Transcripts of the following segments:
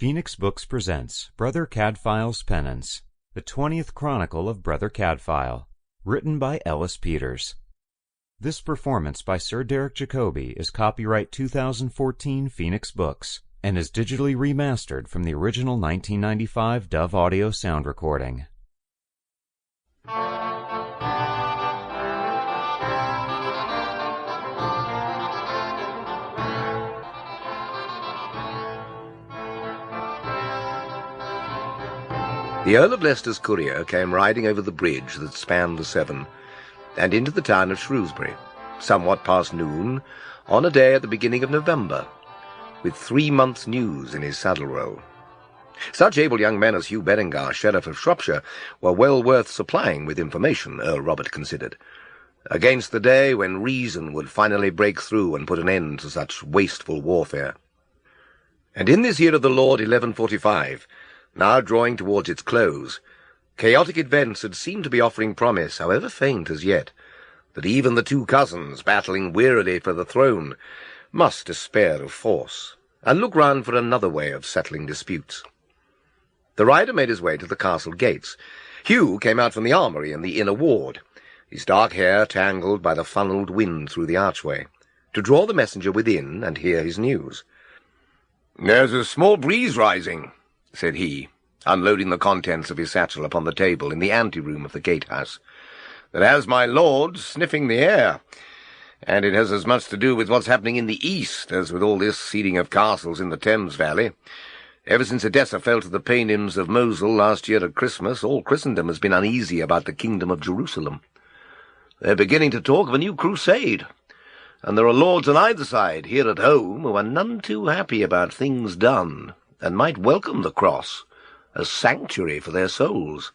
Phoenix Books presents Brother Cadfael's Penance, the 20th Chronicle of Brother Cadfael, written by Ellis Peters. This performance by Sir Derek Jacobi is copyright 2014 Phoenix Books and is digitally remastered from the original 1995 Dove Audio sound recording. The Earl of Leicester's courier came riding over the bridge that spanned the Severn, and into the town of Shrewsbury, somewhat past noon, on a day at the beginning of November, with 3 months' news in his saddle-row. Such able young men as Hugh Berengar, Sheriff of Shropshire, were well worth supplying with information, Earl Robert considered, against the day when reason would finally break through and put an end to such wasteful warfare. And in this year of the Lord 1145, now drawing towards its close, chaotic events had seemed to be offering promise, however faint as yet, that even the two cousins, battling wearily for the throne, must despair of force, and look round for another way of settling disputes. The rider made his way to the castle gates. Hugh came out from the armoury in the inner ward, his dark hair tangled by the funnelled wind through the archway, to draw the messenger within and hear his news. "There's a small breeze rising," said he, unloading the contents of his satchel upon the table in the ante-room of the gatehouse, "that has my lord sniffing the air, and it has as much to do with what's happening in the east as with all this ceding of castles in the Thames Valley. Ever since Edessa fell to the Paynims of Mosul last year at Christmas, all Christendom has been uneasy about the kingdom of Jerusalem. They're beginning to talk of a new crusade, and there are lords on either side here at home who are none too happy about things done, and might welcome the cross as sanctuary for their souls."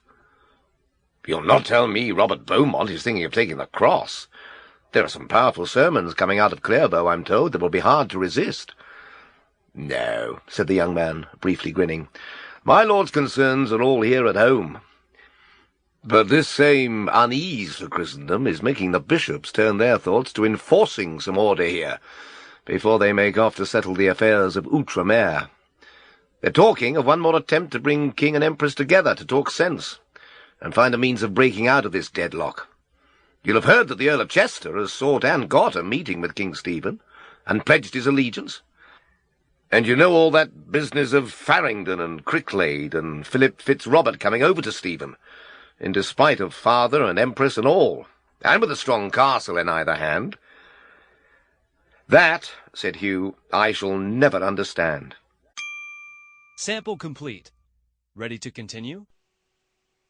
"You'll not tell me Robert Beaumont is thinking of taking the cross? There are some powerful sermons coming out of Clairvaux, I'm told, that will be hard to resist." "No," said the young man, briefly grinning. "My lord's concerns are all here at home. But this same unease for Christendom is making the bishops turn their thoughts to enforcing some order here, before they make off to settle the affairs of Outremer. They're talking of one more attempt to bring King and Empress together to talk sense, and find a means of breaking out of this deadlock. You'll have heard that the Earl of Chester has sought and got a meeting with King Stephen, and pledged his allegiance. And you know all that business of Farringdon and Cricklade and Philip Fitzrobert coming over to Stephen, in despite of father and Empress and all, and with a strong castle in either hand. That," said Hugh, "I shall never understand." Sample complete. Ready to continue?